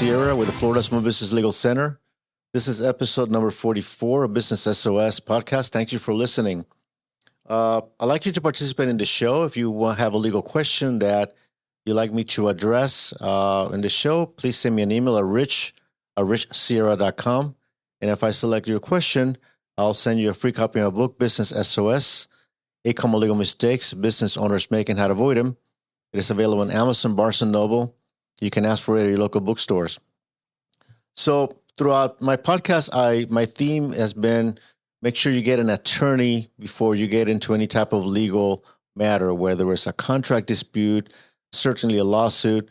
Sierra with the Florida Small Business Legal Center. This is episode number 44 of Business SOS podcast. Thank you for listening. I'd like you to participate in the show. If you have a legal question that you'd like me to address in the show, please send me an email at richsierra.com. And if I select your question, I'll send you a free copy of my book, Business SOS, 8 Common Legal Mistakes Business Owners Make and How to Avoid Them. It is available on Amazon, Barnes & Noble. You can ask for it at your local bookstores. So throughout my podcast, my theme has been make sure you get an attorney before you get into any type of legal matter, whether it's a contract dispute, certainly a lawsuit,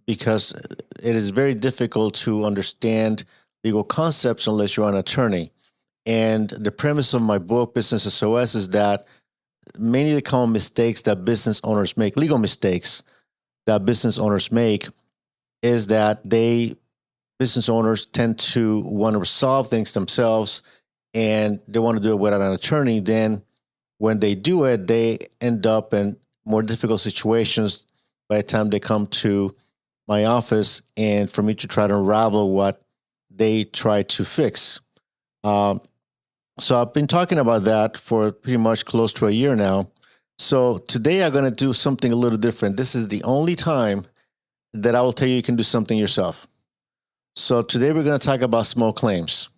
because it is very difficult to understand legal concepts unless you're an attorney. And the premise of my book, Business SOS, is that many of the common mistakes that business owners make, legal mistakes that business owners make, is that business owners tend to want to resolve things themselves and they want to do it without an attorney. Then when they do it, they end up in more difficult situations by the time they come to my office and for me to try to unravel what they try to fix. So I've been talking about that for pretty much close to a year now. So today I'm going to do something a little different. This is the only time that I will tell you can do something yourself. So today we're going to talk about small claims.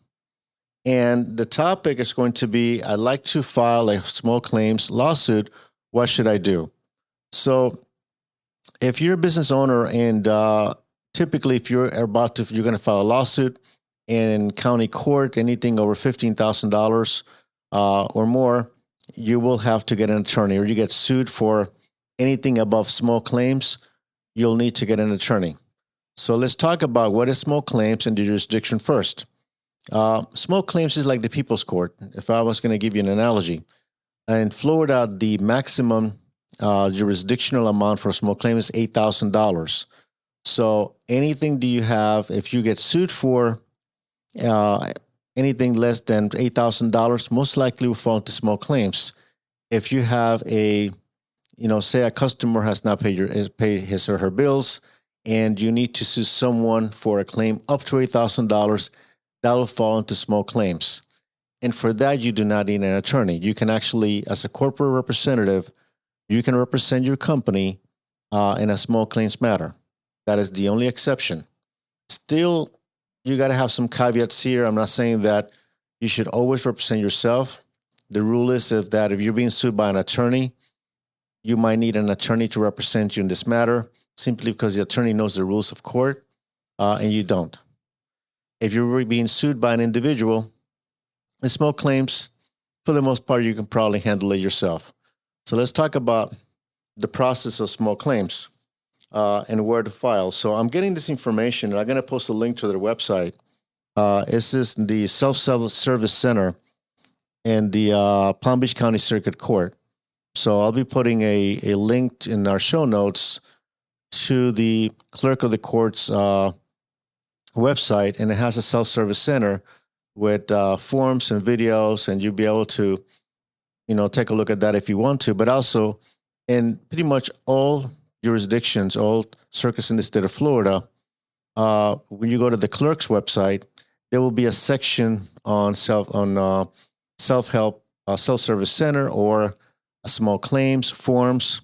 And the topic is going to be, I'd like to file a small claims lawsuit. What should I do? So if you're a business owner and typically if you're going to file a lawsuit in county court, anything over $15,000 or more, you will have to get an attorney, or you get sued for anything above small claims, you'll need to get an attorney. So let's talk about what is small claims and the jurisdiction first. Small claims is like the people's court. If I was going to give you an analogy, in Florida, the maximum jurisdictional amount for a small claim is $8,000. So anything do you have, if you get sued for anything less than $8,000, most likely will fall into small claims. If you have say a customer has not paid his or her bills, and you need to sue someone for a claim up to $8,000, that will fall into small claims. And for that, you do not need an attorney. You can actually, as a corporate representative, you can represent your company in a small claims matter. That is the only exception. Still, you got to have some caveats here. I'm not saying that you should always represent yourself. The rule is if you're being sued by an attorney, you might need an attorney to represent you in this matter, simply because the attorney knows the rules of court and you don't. If you're being sued by an individual, in small claims, for the most part, you can probably handle it yourself. So let's talk about the process of small claims. And where to file. So I'm getting this information, and I'm going to post a link to their website. It's the Self-Service Center in the Palm Beach County Circuit Court. So I'll be putting a link in our show notes to the clerk of the court's website, and it has a self-service center with forms and videos, and you'll be able to, take a look at that if you want to. But also, in pretty much all jurisdictions, all circuits in the state of Florida, when you go to the clerk's website, there will be a section on self-help, self-service center, or a small claims forms.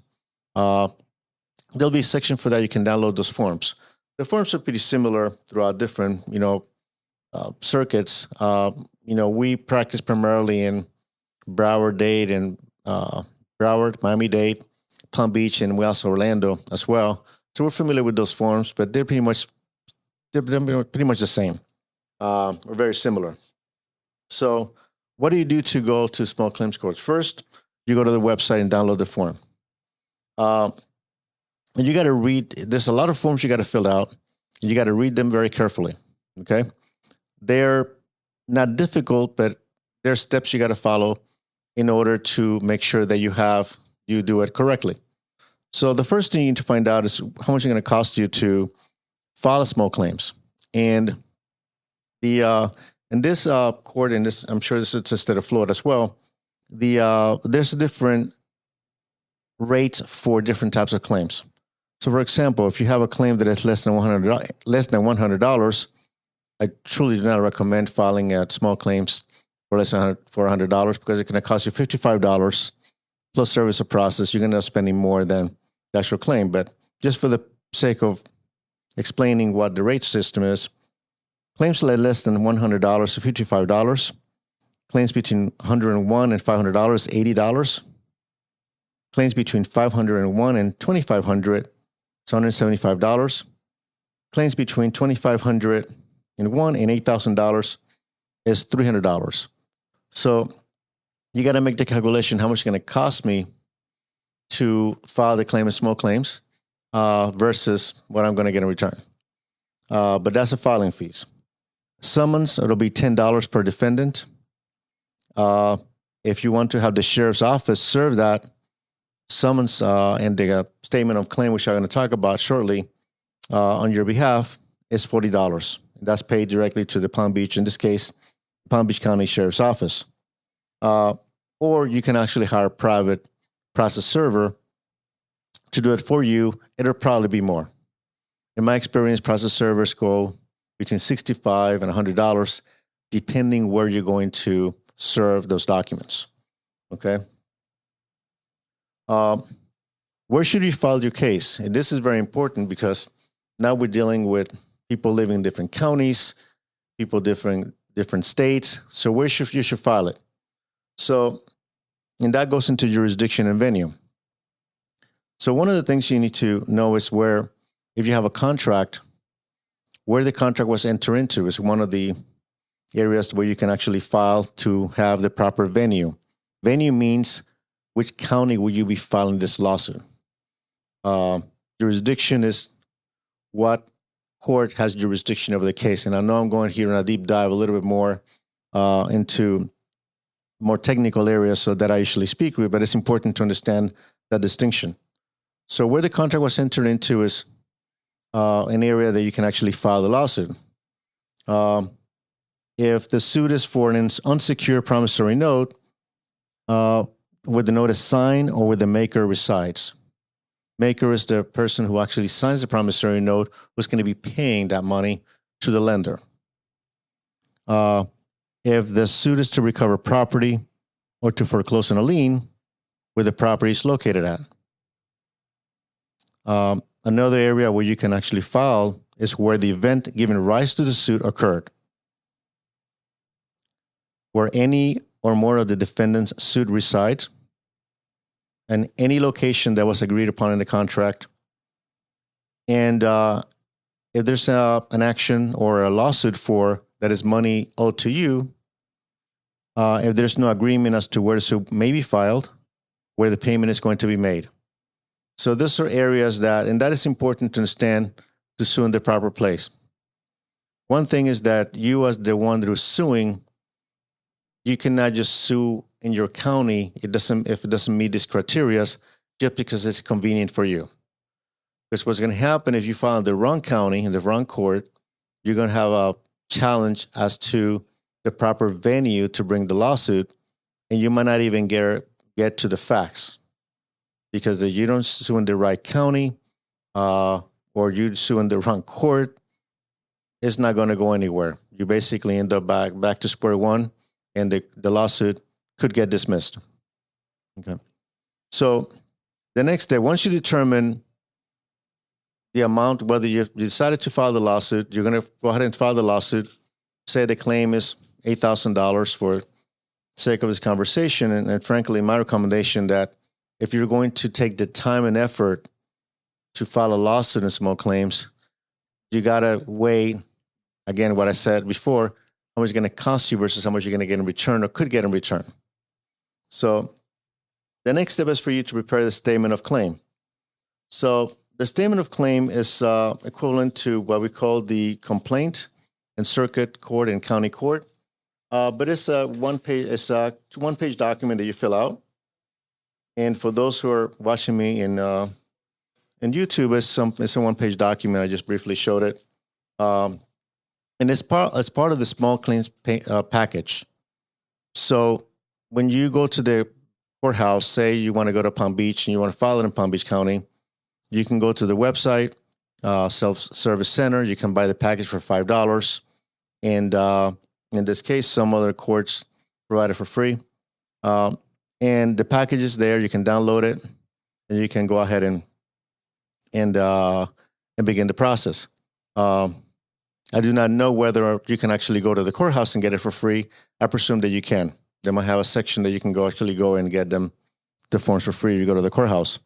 There'll be a section for that. You can download those forms. The forms are pretty similar throughout different, circuits. We practice primarily in Broward-Dade and Miami-Dade, Palm Beach, and we also Orlando as well. So we're familiar with those forms, but they're pretty much the same. Or very similar. So what do you do to go to small claims courts? First, you go to the website and download the form. And you got to read. There's a lot of forms you got to fill out. You got to read them very carefully. Okay, they're not difficult, but there are steps you got to follow in order to make sure that you do it correctly. So the first thing you need to find out is how much it's going to cost you to file a small claims. And in this court, in this, I'm sure this is the state of Florida as well, there's different rates for different types of claims. So, for example, if you have a claim that is less than $100, I truly do not recommend filing small claims for less than $100 because it's going to cost you $55 plus service of process. You're going to end up spending more than the actual claim. But just for the sake of explaining what the rate system is, claims less than $100 to $55. Claims between $101 and $500, $80. Claims between $501 and $2,500, it's $175. Claims between $2,501 and $8,000 is $300. So you got to make the calculation how much it's going to cost me to file the claim as small claims versus what I'm going to get in return. But that's the filing fees. Summons, it'll be $10 per defendant. If you want to have the sheriff's office serve that summons and the statement of claim, which I'm going to talk about shortly, on your behalf, is $40. That's paid directly to the Palm Beach, in this case, Palm Beach County Sheriff's Office. Or you can actually hire a private process server to do it for you. It'll probably be more. In my experience, process servers go between $65 and $100, depending where you're going to serve those documents. Okay? Where should you file your case? And this is very important because now we're dealing with people living in different counties, people different states. So where should you file it? So, and that goes into jurisdiction and venue. So one of the things you need to know is where, if you have a contract, where the contract was entered into is one of the areas where you can actually file to have the proper venue. Venue means which county will you be filing this lawsuit. Jurisdiction is what court has jurisdiction over the case. And I know I'm going here in a deep dive a little bit more into more technical areas so that I usually speak with, but it's important to understand that distinction. So where the contract was entered into is an area that you can actually file the lawsuit. If the suit is for an unsecured promissory note, where the note is signed or where the maker resides. Maker is the person who actually signs the promissory note, who's going to be paying that money to the lender. If the suit is to recover property or to foreclose on a lien, where the property is located at. Another area where you can actually file is where the event giving rise to the suit occurred. Where any or more of the defendant's suit resides, and any location that was agreed upon in the contract. And if there's an action or a lawsuit for that is money owed to you, if there's no agreement as to where the suit may be filed, where the payment is going to be made. So those are areas and that is important to understand to sue in the proper place. One thing is that you as the one that is suing, you cannot just sue in your county if it doesn't meet these criteria just because it's convenient for you. Because what's going to happen if you file in the wrong county, in the wrong court, you're going to have a challenge as to the proper venue to bring the lawsuit, and you might not even get to the facts because you don't sue in the right county or you sue in the wrong court. It's not going to go anywhere. You basically end up back to square one, and the lawsuit could get dismissed. Okay. So the next step, once you determine the amount, whether you decided to file the lawsuit, you're going to go ahead and file the lawsuit. Say the claim is $8,000 for the sake of this conversation. And frankly, my recommendation that if you're going to take the time and effort to file a lawsuit in small claims, you got to weigh, again, what I said before, how much it's going to cost you versus how much you're going to get in return or could get in return. So the next step is for you to prepare the statement of claim. So the statement of claim is equivalent to what we call the complaint in circuit court and county court. But it's a one-page document that you fill out. And for those who are watching me in YouTube, it's a one-page document. I just briefly showed it. And it's part of the small claims package. So when you go to the courthouse, say you want to go to Palm Beach and you want to file it in Palm Beach County, you can go to the website, self-service center. You can buy the package for $5. And in this case, some other courts provide it for free. And the package is there. You can download it, and you can go ahead and begin the process. I do not know whether you can actually go to the courthouse and get it for free. I presume that you can. They might have a section that you can go and get the forms for free if you go to the courthouse.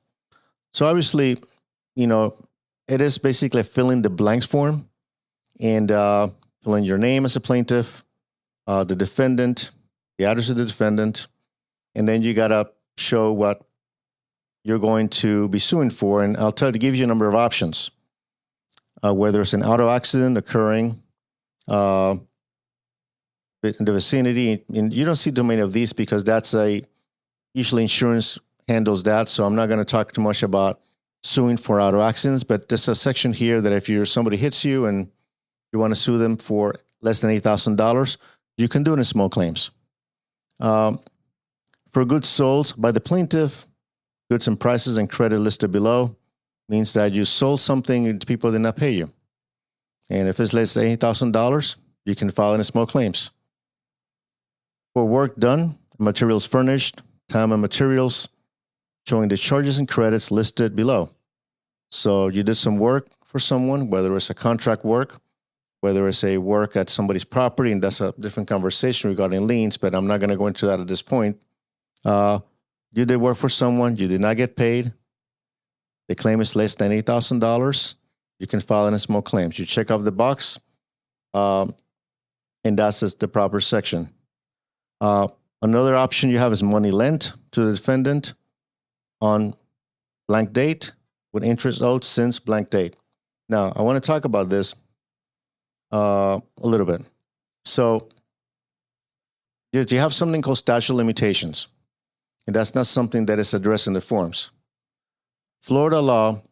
So obviously, it is basically a fill in the blanks form, and fill in your name as a plaintiff, the defendant, the address of the defendant, and then you got to show what you're going to be suing for. And I'll give you a number of options. Whether it's an auto accident occurring in the vicinity, and you don't see too many of these because usually insurance handles that. So I'm not going to talk too much about suing for auto accidents, but there's a section here that if somebody hits you and you want to sue them for less than $8,000, you can do it in small claims. For goods sold by the plaintiff, goods and prices and credit listed below means that you sold something and people did not pay you. And if it's less than $8,000, you can file in small claims. For work done, materials furnished, time and materials, showing the charges and credits listed below. So you did some work for someone, whether it's a contract work, whether it's a work at somebody's property, and that's a different conversation regarding liens, but I'm not going to go into that at this point. You did work for someone, you did not get paid. The claim is less than $8,000. You can file in small claims. You check off the box, and that's just the proper section. Another option you have is money lent to the defendant on blank date with interest owed since blank date. Now, I want to talk about this a little bit. So you have something called statute of limitations, and that's not something that is addressed in the forms. Florida law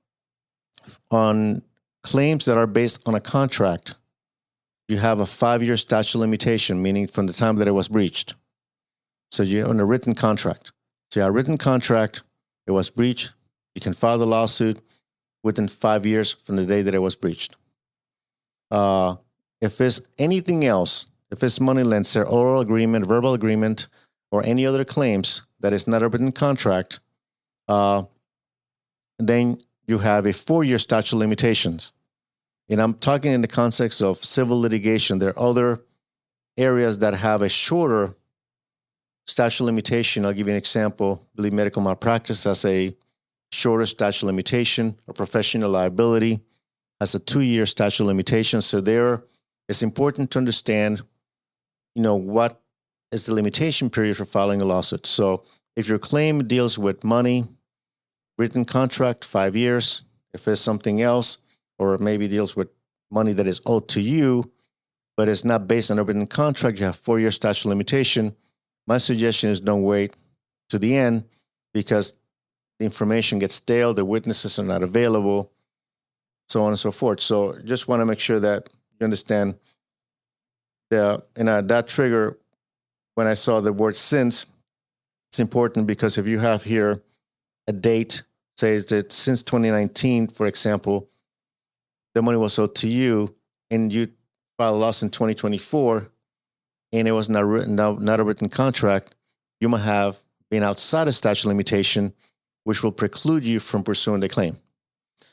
on claims that are based on a contract, you have a 5-year statute of limitation, meaning from the time that it was breached. So you have a written contract. So you have a written contract, it was breached, you can file the lawsuit within 5 years from the day that it was breached. If it's anything else, if it's money lent, say oral agreement, verbal agreement, or any other claims that is not a written contract, then you have a 4-year statute of limitations. And I'm talking in the context of civil litigation. There are other areas that have a shorter statute of limitation. I'll give you an example. I believe medical malpractice has a shorter statute of limitation, or professional liability has a 2-year statute of limitation. So there, it's important to understand, what is the limitation period for filing a lawsuit. So if your claim deals with money, written contract, 5 years. If it's something else, or maybe deals with money that is owed to you, but it's not based on a written contract, you have 4-year statute of limitation. My suggestion is don't wait to the end, because the information gets stale, the witnesses are not available, so on and so forth. So just want to make sure that you understand that trigger, when I saw the word since, it's important because if you have here a date, say that since 2019, for example, the money was owed to you, and you filed a loss in 2024, and it was not a written contract, you might have been outside of statute of limitation, which will preclude you from pursuing the claim.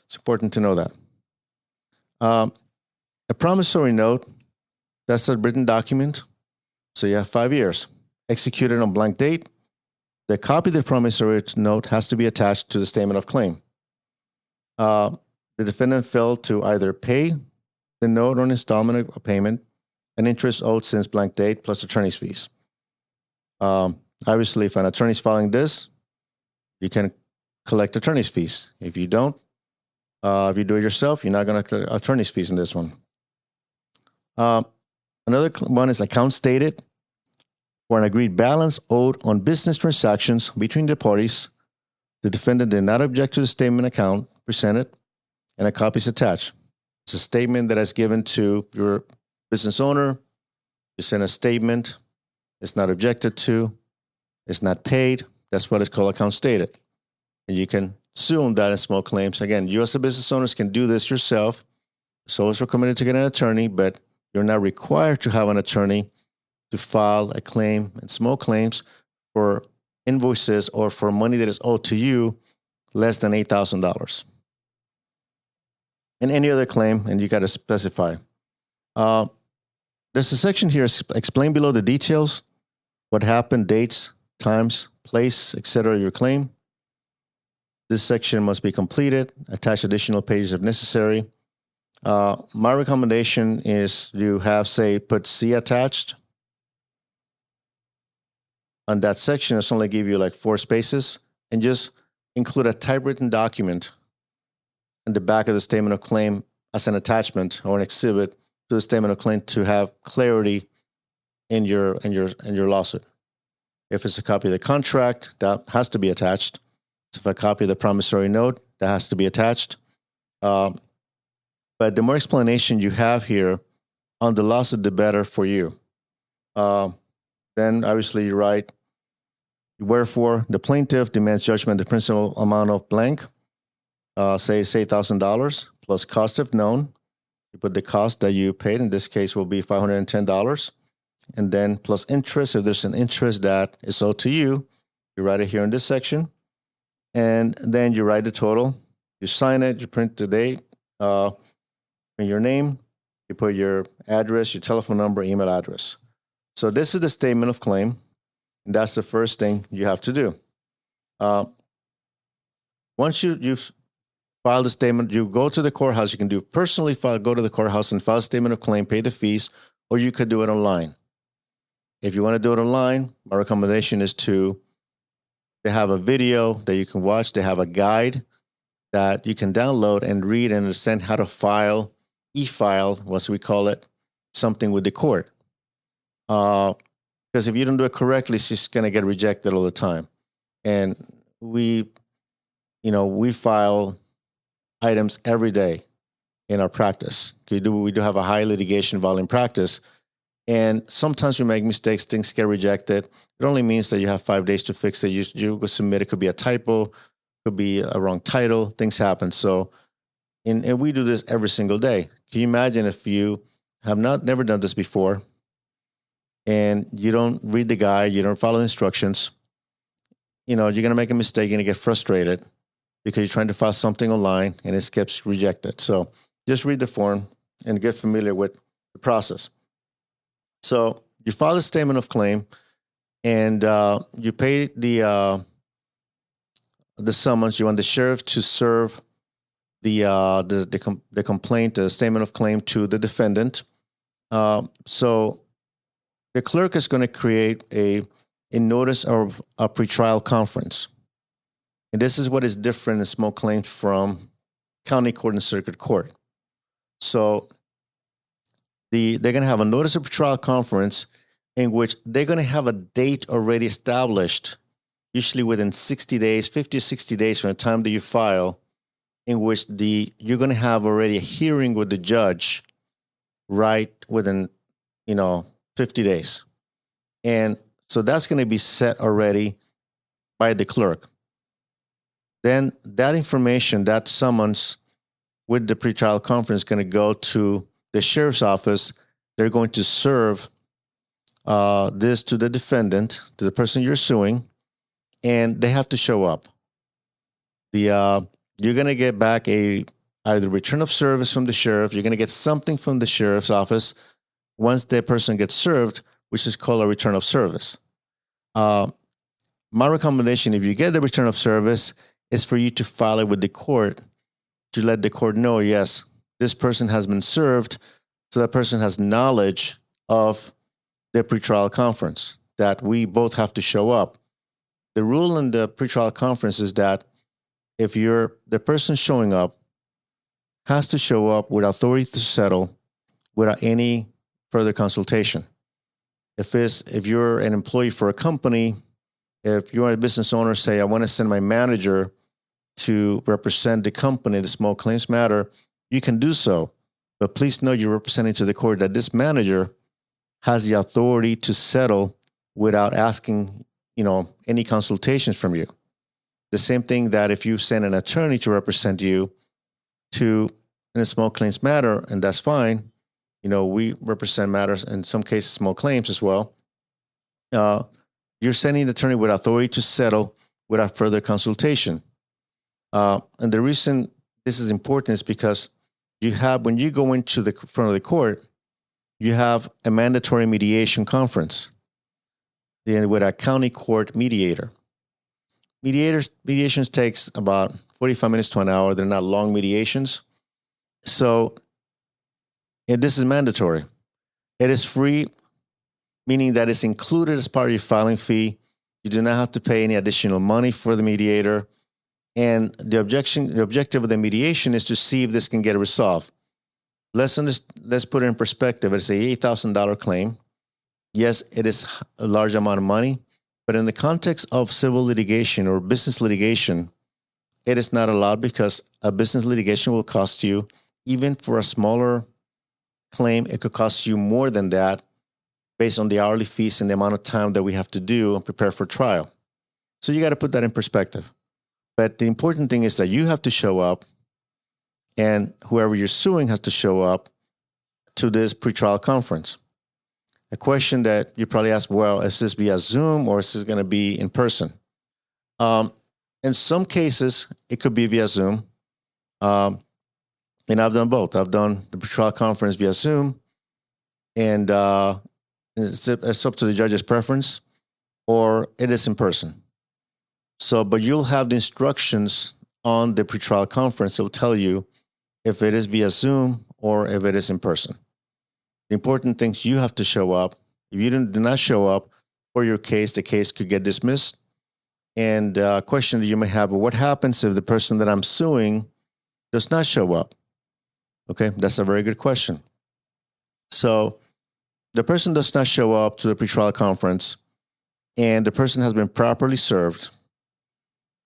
It's important to know that. A promissory note, that's a written document. So you have 5 years. Executed on blank date. The copy of the promissory note has to be attached to the statement of claim. The defendant failed to either pay the note on installment of payment and interest owed since blank date plus attorney's fees. Obviously, if an attorney's filing this, you can collect attorney's fees. If you don't, if you do it yourself, you're not going to collect attorney's fees in this one. Another one is account stated for an agreed balance owed on business transactions between the parties. The defendant did not object to the statement account presented, and a copy is attached. It's a statement that is given to your business owner. You send a statement. It's not objected to. It's not paid. That's what is called account stated. And you can sue on that in small claims, again, you as a business owners can do this yourself. It's always recommended to get an attorney, but you're not required to have an attorney to file a claim in small claims for invoices or for money that is owed to you less than $8,000. And any other claim, and you got to specify. There's a section here, explain below the details, what happened, dates, times, place, etc. your claim. This section must be completed. Attach additional pages if necessary. My recommendation is you have, say, put C attached. On that section, it's only give you like 4 spaces, and just include a typewritten document in the back of the statement of claim as an attachment or an exhibit to the statement of claim to have clarity in your lawsuit. If it's a copy of the contract, that has to be attached. If a copy of the promissory note, that has to be attached. But the more explanation you have here on the lawsuit, the better for you. Then obviously you write, wherefore the plaintiff demands judgment the principal amount of blank, say $8,000 plus cost if known. You put the cost that you paid, in this case will be $510. And then plus interest, if there's an interest that is owed to you, you write it here in this section. And then you write the total, you sign it, you print the date, and your name, you put your address, your telephone number, email address. So this is the statement of claim, and that's the first thing you have to do. Once you've filed the statement, you go to the courthouse. You can do personally go to the courthouse and file a statement of claim, pay the fees, or you could do it online. If you want to do it online, my recommendation is they have a video that you can watch. They have a guide that you can download and read and understand how to file, e-file, what we call it, something with the court. Because if you don't do it correctly, it's just going to get rejected all the time. And we file items every day in our practice. We do have a high litigation volume practice. And sometimes we make mistakes, things get rejected. It only means that you have 5 days to fix it. You go submit, it could be a typo, could be a wrong title, things happen. So, and we do this every single day. Can you imagine if you have never done this before and you don't read the guide, you don't follow the instructions, you're going to make a mistake, you're going to get frustrated because you're trying to file something online and it gets rejected. So just read the form and get familiar with the process. So you file a statement of claim, and you pay the summons. You want the sheriff to serve the complaint, the statement of claim to the defendant. So the clerk is going to create a notice of a pretrial conference, and this is what is different in small claims from county court and circuit court. So they're going to have a notice of pretrial conference in which they're going to have a date already established, usually within 60 days, 50 or 60 days from the time that you file, in which you're going to have already a hearing with the judge right within, 50 days. And so that's going to be set already by the clerk. Then that information, that summons with the pretrial conference is going to go to the sheriff's office. They're going to serve this to the defendant, to the person you're suing, and they have to show up. You're going to get back either return of service from the sheriff. You're going to get something from the sheriff's office once the person gets served, which is called a return of service. My recommendation, if you get the return of service, is for you to file it with the court to let the court know, yes, this person has been served, so that person has knowledge of the pretrial conference, that we both have to show up. The rule in the pretrial conference is that if the person showing up has to show up with authority to settle without any further consultation. If you're an employee for a company, if you're a business owner, say, I want to send my manager to represent the company, the small claims matter, you can do so. But please know you're representing to the court that this manager has the authority to settle without asking, any consultations from you. The same thing that if you send an attorney to represent you in a small claims matter, and that's fine. We represent matters, in some cases, small claims as well. You're sending an attorney with authority to settle without further consultation. And the reason this is important is because when you go into the front of the court, you have a mandatory mediation conference with a county court mediator. Mediations takes about 45 minutes to an hour. They're not long mediations. So this is mandatory. It is free, meaning that it's included as part of your filing fee. You do not have to pay any additional money for the mediator. And the objective of the mediation is to see if this can get resolved. Let's put it in perspective. It's a $8,000 claim. Yes, it is a large amount of money, but in the context of civil litigation or business litigation, it is not allowed because a business litigation will cost you, even for a smaller claim, it could cost you more than that based on the hourly fees and the amount of time that we have to do and prepare for trial. So you got to put that in perspective. But the important thing is that you have to show up, and whoever you're suing has to show up to this pretrial conference. A question that you probably ask, well, is this via Zoom or is this going to be in person? In some cases, it could be via Zoom. And I've done both. I've done the pretrial conference via Zoom, and it's up to the judge's preference, or it is in person. So, but you'll have the instructions on the pretrial conference. It will tell you if it is via Zoom or if it is in person. The important thing is you have to show up. If you do not show up for your case, the case could get dismissed. And a question that you may have, what happens if the person that I'm suing does not show up? Okay, that's a very good question. So the person does not show up to the pretrial conference and the person has been properly served.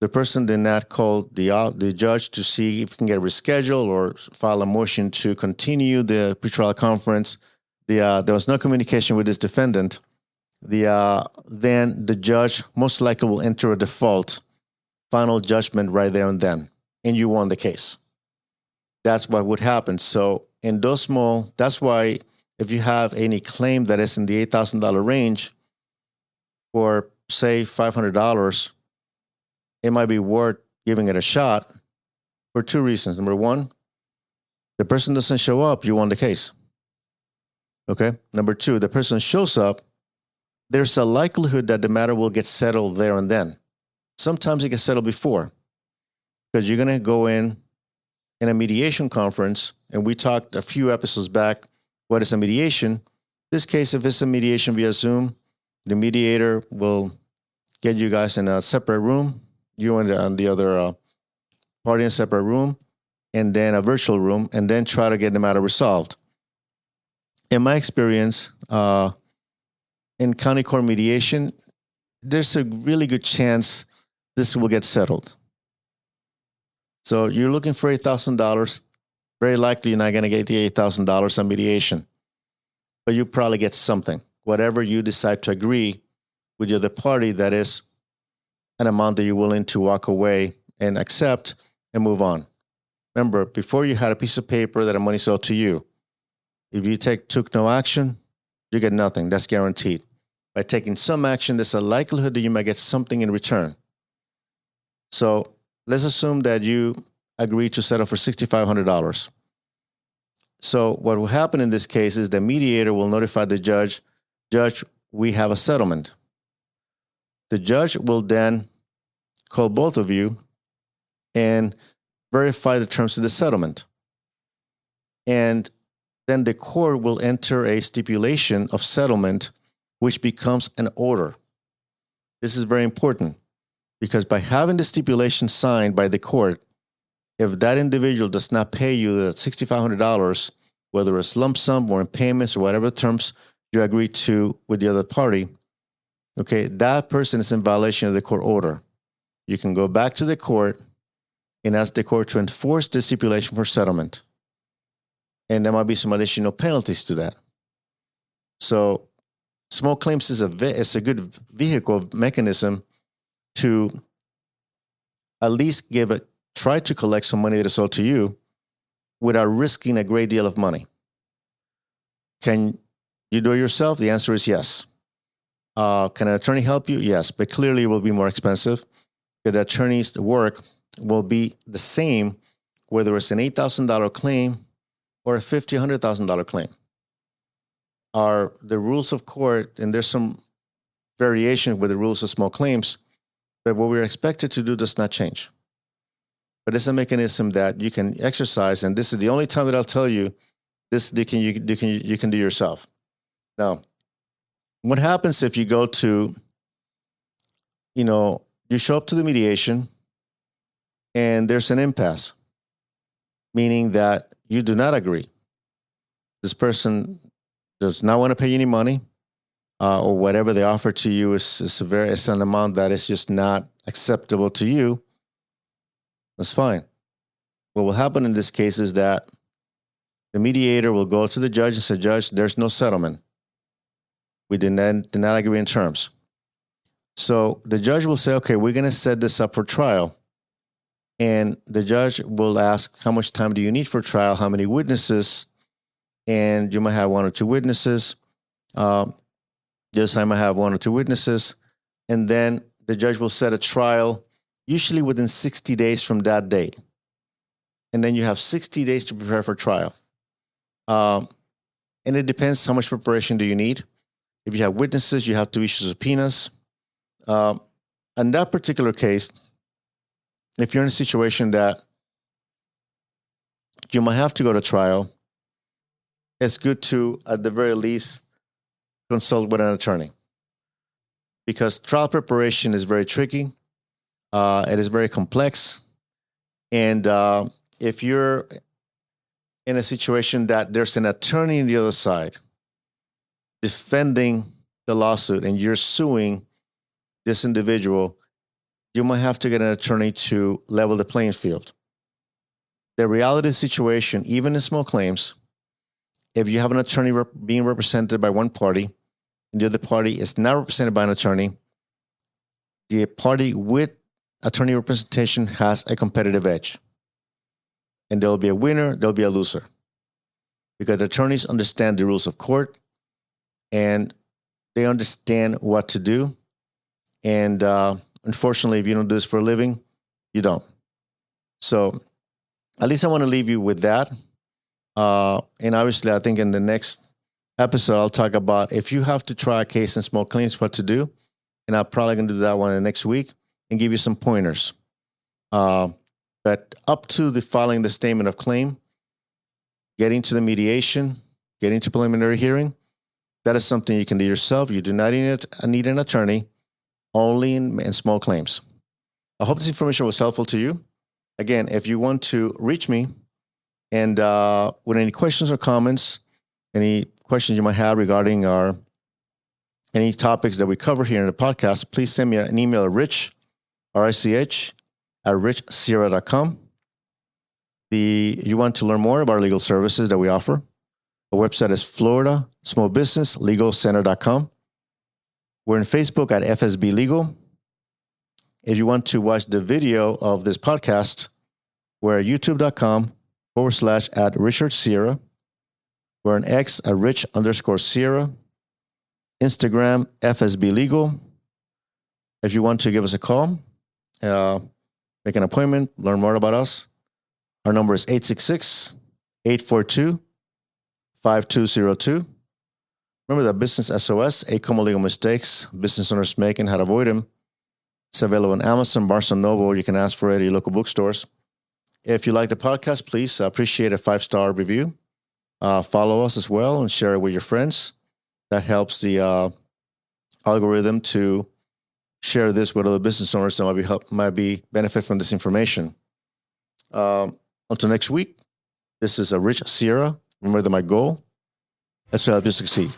The person did not call the judge to see if he can get rescheduled or file a motion to continue the pretrial conference. There was no communication with this defendant. Then the judge most likely will enter a default final judgment right there and then, and you won the case. That's what would happen. So in those that's why if you have any claim that is in the $8,000 range for, say, $500, it might be worth giving it a shot for two reasons. Number one, the person doesn't show up, you won the case. Okay. Number two, the person shows up, there's a likelihood that the matter will get settled there and then. Sometimes it gets settled before because you're going to go in a mediation conference, and we talked a few episodes back, what is a mediation? This case, if it's a mediation via Zoom, the mediator will get you guys in a separate room, you and the other party in a separate room, and then a virtual room, and then try to get the matter resolved. In my experience, in county court mediation, there's a really good chance this will get settled. So you're looking for $8,000. Very likely you're not going to get the $8,000 on mediation, but you probably get something. Whatever you decide to agree with the other party, that is an amount that you're willing to walk away and accept and move on. Remember, before you had a piece of paper that the money's owed to you. If you took no action, you get nothing. That's guaranteed. By taking some action, there's a likelihood that you might get something in return. So let's assume that you agree to settle for $6,500. So what will happen in this case is the mediator will notify the judge, we have a settlement. The judge will then call both of you and verify the terms of the settlement. And then the court will enter a stipulation of settlement, which becomes an order. This is very important because by having the stipulation signed by the court, if that individual does not pay you the $6,500, whether it's lump sum or in payments or whatever terms you agree to with the other party, okay, that person is in violation of the court order. You can go back to the court and ask the court to enforce the stipulation for settlement. And there might be some additional penalties to that. So small claims is a good vehicle mechanism to at least try to collect some money that is owed to you without risking a great deal of money. Can you do it yourself? The answer is yes. Can an attorney help you? Yes, but clearly it will be more expensive. The attorney's work will be the same whether it's an $8,000 claim or a $50,000, $100,000 claim. Are the rules of court, and there's some variation with the rules of small claims, but what we're expected to do does not change. But it's a mechanism that you can exercise, and this is the only time that I'll tell you this you can do yourself. Now, what happens if you go to, you show up to the mediation and there's an impasse, meaning that you do not agree. This person does not want to pay any money, or whatever they offer to you is an amount that is just not acceptable to you. That's fine. What will happen in this case is that the mediator will go to the judge and say, Judge, there's no settlement. We did not agree in terms. So the judge will say, okay, we're going to set this up for trial. And the judge will ask, how much time do you need for trial? How many witnesses? And you might have one or two witnesses. This time I have one or two witnesses. And then the judge will set a trial, usually within 60 days from that date. And then you have 60 days to prepare for trial. And it depends how much preparation do you need. If you have witnesses, you have to issue subpoenas. In that particular case, if you're in a situation that you might have to go to trial, it's good to, at the very least, consult with an attorney. Because trial preparation is very tricky. It is very complex. And if you're in a situation that there's an attorney on the other side defending the lawsuit and you're suing this individual, you might have to get an attorney to level the playing field. The reality of the situation, even in small claims, if you have an attorney being represented by one party and the other party is not represented by an attorney, the party with attorney representation has a competitive edge. And there'll be a winner, there'll be a loser. Because attorneys understand the rules of court and they understand what to do. And unfortunately, if you don't do this for a living, you don't. So at least I want to leave you with that. And obviously, I think in the next episode, I'll talk about if you have to try a case in small claims, what to do. And I'm probably going to do that one in the next week and give you some pointers. But up to the filing the statement of claim, getting to the mediation, getting to preliminary hearing, that is something you can do yourself. You do not need an attorney, only in small claims. I hope this information was helpful to you. Again, if you want to reach me and with any questions or comments, any questions you might have regarding any topics that we cover here in the podcast, please send me an email at rich@richsierra.com. You want to learn more about our legal services that we offer, our website is floridasmallbusinesslegalcenter.com. We're on Facebook at FSB Legal. If you want to watch the video of this podcast, we're at youtube.com/@RichardSierra. We're on X at Rich_Sierra. Instagram, FSB Legal. If you want to give us a call, make an appointment, learn more about us, our number is 866-842-5202. Remember that Business SOS, 8 Common Legal Mistakes business owners make and how to avoid them. It's available on Amazon, Barnes & Noble. You can ask for it at your local bookstores. If you like the podcast, please appreciate a 5-star review. Follow us as well and share it with your friends. That helps the algorithm to share this with other business owners that might benefit from this information. Until next week, this is Rich Sierra. Remember that my goal is to help you succeed.